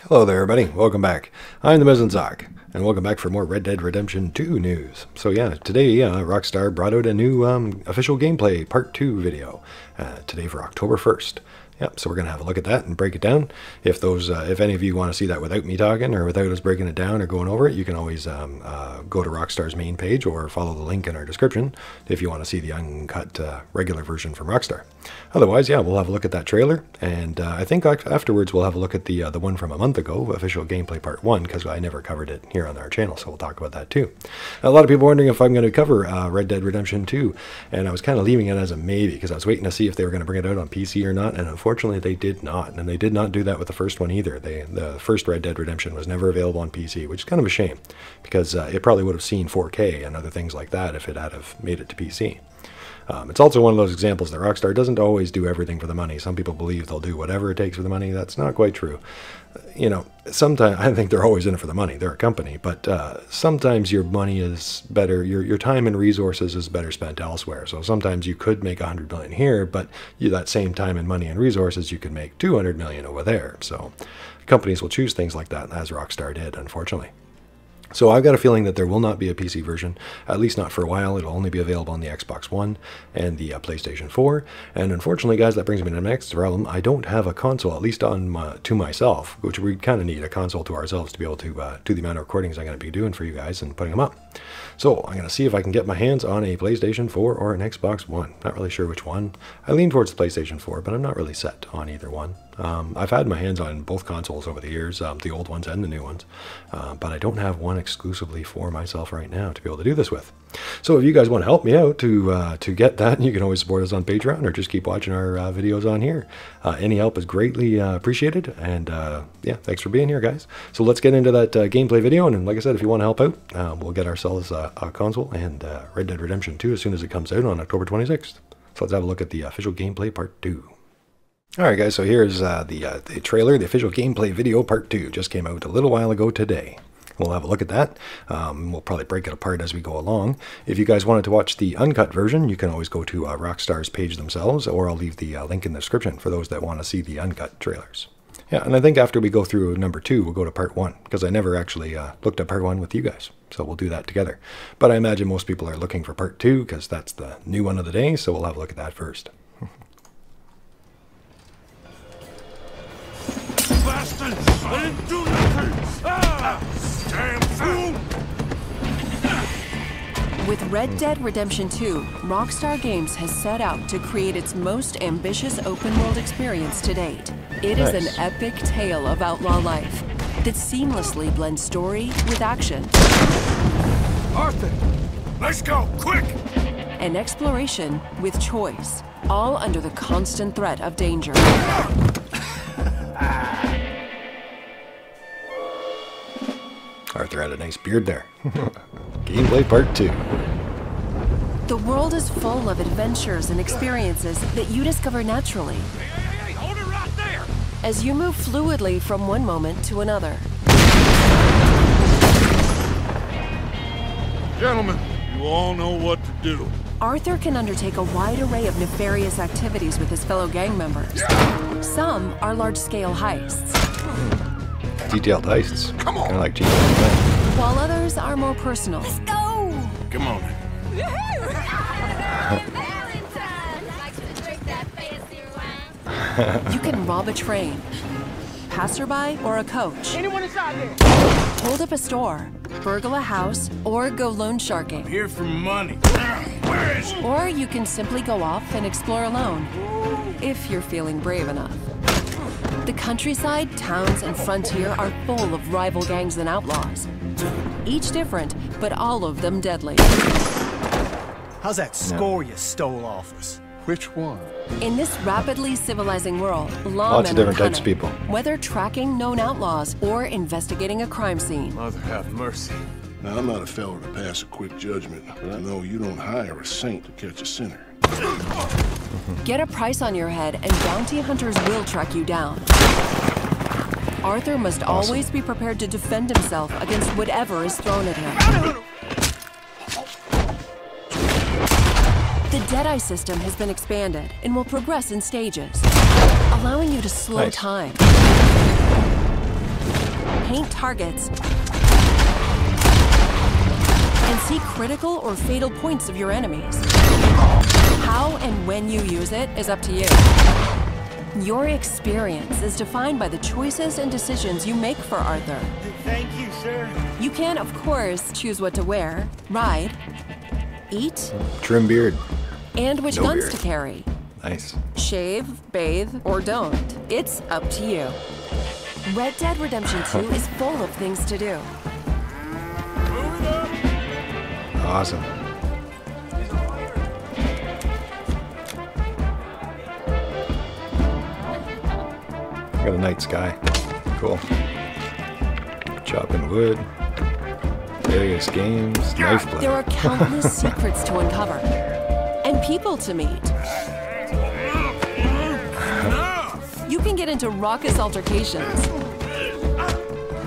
Hello there everybody, welcome back. I'm the Mizanzak, and welcome back for more Red Dead Redemption 2 news. So yeah, today Rockstar brought out a new official gameplay part 2 video, today for October 1st. Yep, so we're going to have a look at that and break it down. If any of you want to see that without me talking or without us breaking it down or going over it, you can always go to Rockstar's main page or follow the link in our description if you want to see the uncut regular version from Rockstar. Otherwise, yeah, we'll have a look at that trailer, and I think afterwards we'll have a look at the one from a month ago, official gameplay part 1, because I never covered it here on our channel, so we'll talk about that too. A lot of people wondering if I'm going to cover Red Dead Redemption 2, and I was kind of leaving it as a maybe because I was waiting to see if they were going to bring it out on PC or not, and unfortunately they did not, and they did not do that with the first one either. The first Red Dead Redemption was never available on PC, which is kind of a shame, because it probably would have seen 4K and other things like that if it had have made it to PC. It's also one of those examples that Rockstar doesn't always do everything for the money. Some people believe they'll do whatever it takes for the money. That's not quite true. You know, sometimes I think they're always in it for the money. They're a company, but sometimes your money is better. Your time and resources is better spent elsewhere. So sometimes you could make 100 million here, but that same time and money and resources you could make 200 million over there. So companies will choose things like that, as Rockstar did, unfortunately. So I've got a feeling that there will not be a PC version, at least not for a while. It'll only be available on the Xbox One and the PlayStation 4. And unfortunately, guys, that brings me to the next problem. I don't have a console, at least to myself, which we kind of need a console to ourselves to be able to do the amount of recordings I'm going to be doing for you guys and putting them up. So I'm going to see if I can get my hands on a PlayStation 4 or an Xbox One. Not really sure which one. I lean towards the PlayStation 4, but I'm not really set on either one. I've had my hands on both consoles over the years, the old ones and the new ones, but I don't have one exclusively for myself right now to be able to do this with. So if you guys want to help me out to get that, you can always support us on Patreon or just keep watching our videos on here. Any help is greatly appreciated, and yeah, thanks for being here, guys. So let's get into that gameplay video, and like I said, if you want to help out, we'll get ourselves a console and Red Dead Redemption 2 as soon as it comes out on October 26th. So let's have a look at the official gameplay part 2. Alright guys, so here's the trailer, the official gameplay video part 2. Just came out a little while ago today. We'll have a look at that. We'll probably break it apart as we go along. If you guys wanted to watch the uncut version, you can always go to Rockstar's page themselves, or I'll leave the link in the description for those that want to see the uncut trailers. Yeah, and I think after we go through number 2, we'll go to part 1, because I never actually looked at part 1 with you guys. So we'll do that together. But I imagine most people are looking for part 2, because that's the new one of the day, so we'll have a look at that first. Bastards! I didn't do nothing! Damn fool! With Red Dead Redemption 2, Rockstar Games has set out to create its most ambitious open-world experience to date. It is an epic tale of outlaw life that seamlessly blends story with action. Arthur! Let's go, quick! And exploration with choice, all under the constant threat of danger. Arthur had a nice beard there. Gameplay part 2. The world is full of adventures and experiences that you discover naturally. Hey, hold it right there! As you move fluidly from one moment to another. Gentlemen, you all know what to do. Arthur can undertake a wide array of nefarious activities with his fellow gang members. Some are large-scale heists. Detailed heists. Come on. Kind of like GTA. While others are more personal. Let's go! Come on. You can rob a train, passerby, or a coach. Anyone inside there? Hold up a store, burgle a house, or go loan sharking. Here for money. Where is it? Or you can simply go off and explore alone, if you're feeling brave enough. The countryside, towns, and frontier are full of rival gangs and outlaws. Each different, but all of them deadly. How's that score you stole off us? Which one? In this rapidly civilizing world, Lots of lawmen different are types of cunning, people. whether tracking known outlaws or investigating a crime scene. Mother have mercy. Now, I'm not a fellow to pass a quick judgment, but I know you don't hire a saint to catch a sinner. Get a price on your head and bounty hunters will track you down. Arthur must always be prepared to defend himself against whatever is thrown at him. The Deadeye system has been expanded and will progress in stages, allowing you to slow time. paint targets, and see critical or fatal points of your enemies. How and when you use it is up to you. Your experience is defined by the choices and decisions you make for Arthur. Thank you, sir. You can, of course, choose what to wear, ride, eat, Trim beard. and which No guns beard. to carry. Nice. Shave, bathe, or don't. It's up to you. Red Dead Redemption 2 is full of things to do. Awesome. Got a night sky. Cool. Chopping wood. Various games. Knife play. There are countless secrets to uncover and people to meet. You can get into raucous altercations,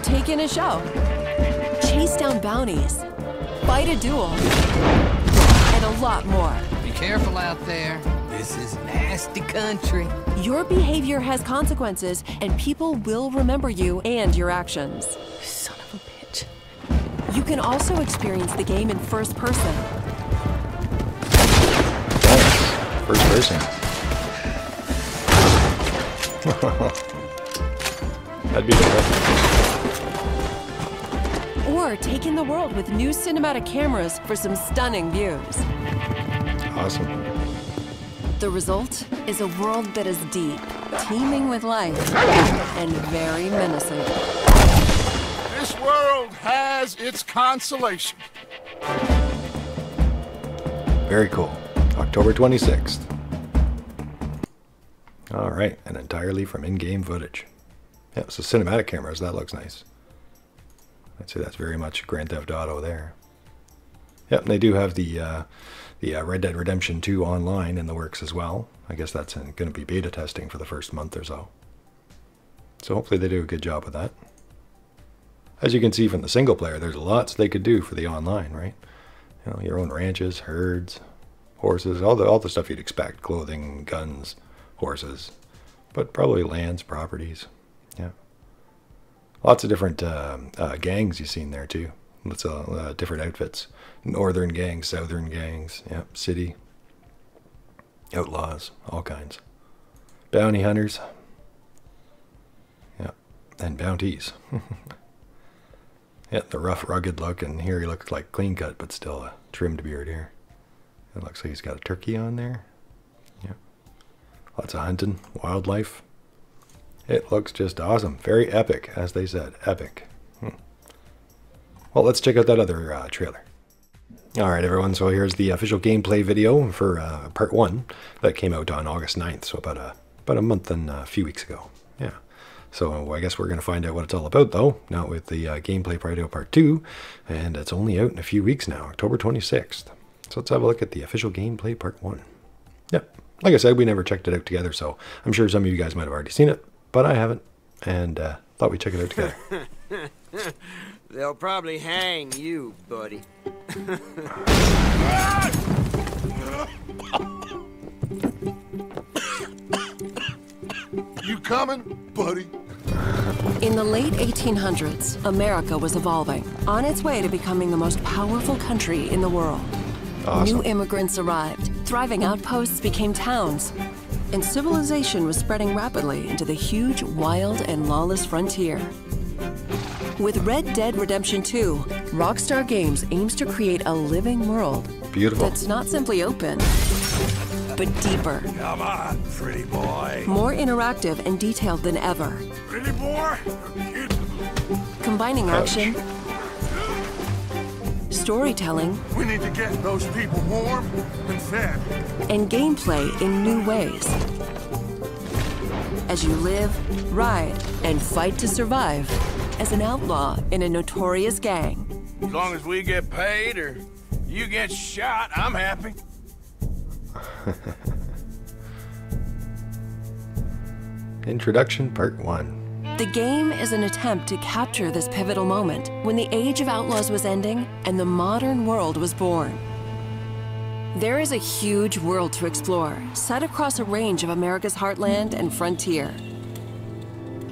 take in a show, chase down bounties, fight a duel, and a lot more. Be careful out there. This is nasty country. Your behavior has consequences, and people will remember you and your actions. Son of a bitch. You can also experience the game in first person. First person. That'd be good. Or take in the world with new cinematic cameras for some stunning views. Awesome. The result is a world that is deep, teeming with life, and very menacing. This world has its consolation. Very cool. October 26th. All right, and entirely from in-game footage. Yeah, so cinematic cameras, that looks nice. I'd say that's very much Grand Theft Auto there. Yep, and they do have the Red Dead Redemption 2 online in the works as well. I guess that's going to be beta testing for the first month or so. So hopefully they do a good job with that. As you can see from the single player, there's lots they could do for the online, right? You know, your own ranches, herds, horses, all the stuff you'd expect. Clothing, guns, horses, but probably lands, properties. Yeah. Lots of different gangs you've seen there too. Lots of different outfits. Northern gangs, southern gangs, yeah, city. Outlaws, all kinds. Bounty hunters. Yeah, and bounties. Yeah, the rough, rugged look, and here he looks like clean cut, but still a trimmed beard here. It looks like he's got a turkey on there. Yeah. Lots of hunting, wildlife. It looks just awesome. Very epic, as they said. Epic. Well, let's check out that other trailer. Alright everyone, so here's the official gameplay video for part 1 that came out on August 9th, so about a month and a few weeks ago. Yeah. So I guess we're going to find out what it's all about though, now with the gameplay part 2, and it's only out in a few weeks now, October 26th. So let's have a look at the official gameplay part 1. Yep. Like I said, we never checked it out together, so I'm sure some of you guys might have already seen it, but I haven't, and thought we'd check it out together. They'll probably hang you, buddy. You coming, buddy? In the late 1800s, America was evolving, on its way to becoming the most powerful country in the world. Awesome. New immigrants arrived, thriving outposts became towns, and civilization was spreading rapidly into the huge, wild, and lawless frontier. With Red Dead Redemption 2, Rockstar Games aims to create a living world Beautiful. that's not simply open, but deeper, Come on, pretty boy. more interactive and detailed than ever, Pretty boy? combining action, storytelling, We need to get those people warm and fed. and gameplay in new ways. As you live, ride, and fight to survive as an outlaw in a notorious gang. As long as we get paid or you get shot, I'm happy. Introduction part 1. The game is an attempt to capture this pivotal moment when the age of outlaws was ending and the modern world was born. There is a huge world to explore, set across a range of America's heartland and frontier.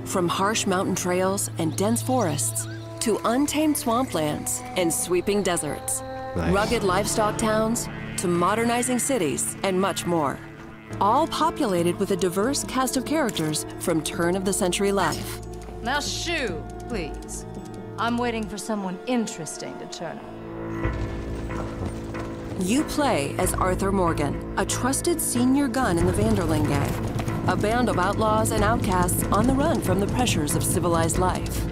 From harsh mountain trails and dense forests to untamed swamplands and sweeping deserts, Nice. rugged livestock towns to modernizing cities and much more. All populated with a diverse cast of characters from turn-of-the-century life. Now shoo, please. I'm waiting for someone interesting to turn up. You play as Arthur Morgan, a trusted senior gun in the Vanderling gang, a band of outlaws and outcasts on the run from the pressures of civilized life.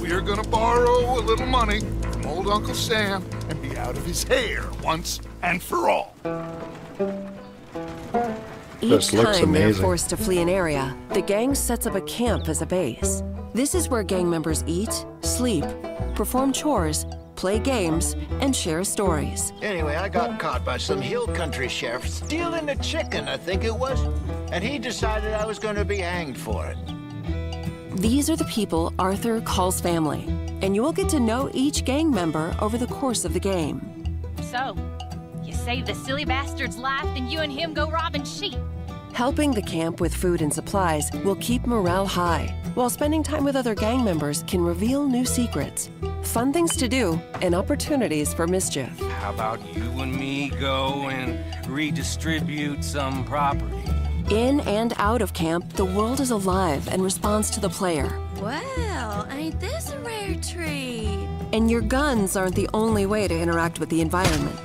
We're gonna borrow a little money from old Uncle Sam and be out of his hair once and for all. Each This looks time they're amazing. forced to flee an area, the gang sets up a camp as a base. This is where gang members eat, sleep, perform chores, play games, and share stories. Anyway, I got caught by some hill country sheriff stealing a chicken, I think it was. And he decided I was going to be hanged for it. These are the people Arthur calls family, and you will get to know each gang member over the course of the game. So, you save the silly bastard's life, and you and him go robbing sheep. Helping the camp with food and supplies will keep morale high, while spending time with other gang members can reveal new secrets, fun things to do, and opportunities for mischief. How about you and me go and redistribute some property? In and out of camp, the world is alive and responds to the player. Well, ain't this a rare treat? And your guns aren't the only way to interact with the environment.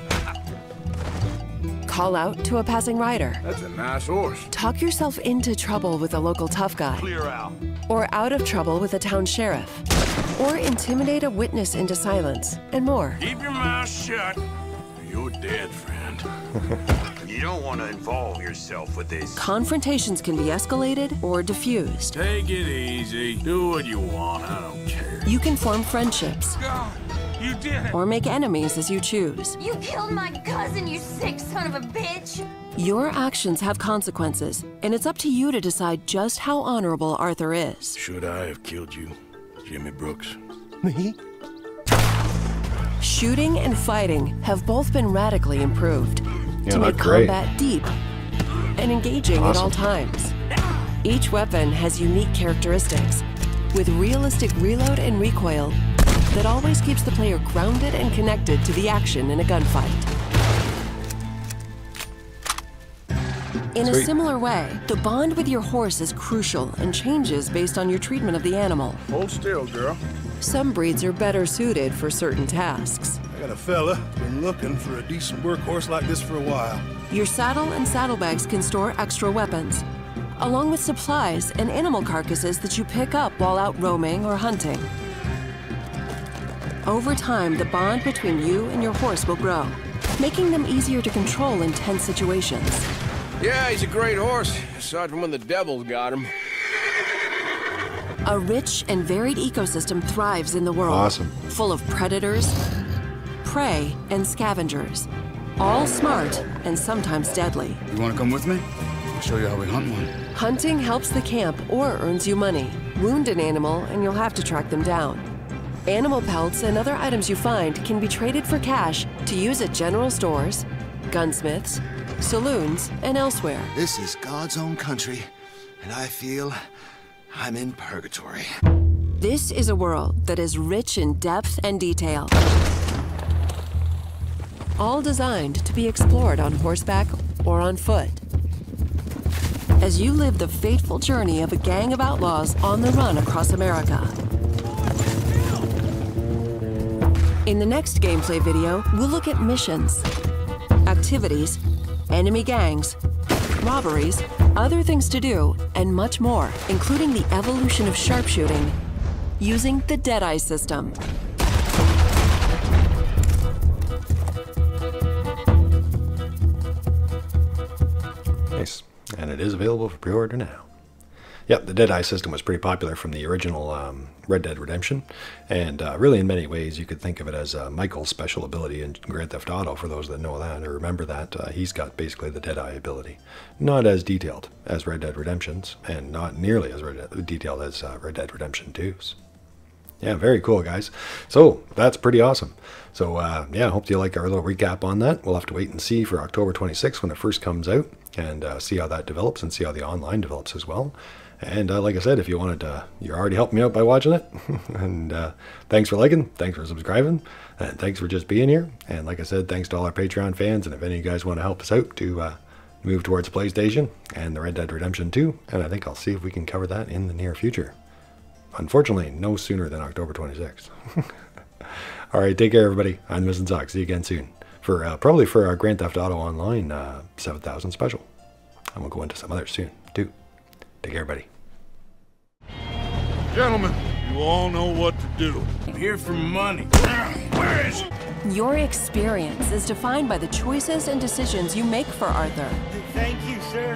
Call out to a passing rider. That's a nice horse. Talk yourself into trouble with a local tough guy. Clear out. Or out of trouble with a town sheriff. Or intimidate a witness into silence, and more. Keep your mouth shut. You're dead, friend. You don't want to involve yourself with this. Confrontations can be escalated or diffused. Take it easy. Do what you want. I don't care. You can form friendships. God, you did it. Or make enemies as you choose. You killed my cousin, you sick son of a bitch! Your actions have consequences, and it's up to you to decide just how honorable Arthur is. Should I have killed you, Jimmy Brooks? Me? Shooting and fighting have both been radically improved Yeah, to make that's great. combat deep and engaging at all Awesome. times. Each weapon has unique characteristics, with realistic reload and recoil that always keeps the player grounded and connected to the action in a gunfight. In a Sweet. similar way, the bond with your horse is crucial and changes based on your treatment of the animal. Hold still, girl. Some breeds are better suited for certain tasks. I got a fella been looking for a decent workhorse like this for a while. Your saddle and saddlebags can store extra weapons, along with supplies and animal carcasses that you pick up while out roaming or hunting. Over time, the bond between you and your horse will grow, making them easier to control in tense situations. Yeah, he's a great horse, aside from when the devils got him. A rich and varied ecosystem thrives in the world, Awesome. full of predators, prey, and scavengers, all smart and sometimes deadly. You want to come with me? I'll show you how we hunt one. Hunting helps the camp or earns you money. Wound an animal and you'll have to track them down. Animal pelts and other items you find can be traded for cash to use at general stores, gunsmiths, saloons, and elsewhere. This is God's own country, and I feel I'm in purgatory. This is a world that is rich in depth and detail, all designed to be explored on horseback or on foot. As you live the fateful journey of a gang of outlaws on the run across America. In the next gameplay video, we'll look at missions, activities, enemy gangs, robberies, other things to do, and much more, including the evolution of sharpshooting using the Deadeye system. Nice. And it is available for pre-order now. Yep, the Deadeye system was pretty popular from the original Red Dead Redemption, and really in many ways you could think of it as Michael's special ability in Grand Theft Auto, for those that know that or remember that. He's got basically the Deadeye ability. Not as detailed as Red Dead Redemption's, and not nearly as detailed as Red Dead Redemption 2's. Yeah, very cool, guys. So that's pretty awesome. So yeah, hope you like our little recap on that. We'll have to wait and see for October 26th when it first comes out, and see how that develops and see how the online develops as well. And like I said, if you wanted to, you're already helping me out by watching it. And thanks for liking, thanks for subscribing, and thanks for just being here. And like I said, thanks to all our Patreon fans. And if any of you guys want to help us out to move towards PlayStation and the Red Dead Redemption 2, and I think I'll see if we can cover that in the near future. Unfortunately, no sooner than October 26th. All right, take care, everybody. I'm the Missing Sock. See you again soon. For probably for our Grand Theft Auto Online 7,000 special. And we'll go into some others soon, too. Take care, everybody. Gentlemen, you all know what to do. I'm here for money. Where is it? Your experience is defined by the choices and decisions you make for Arthur. Thank you, sir.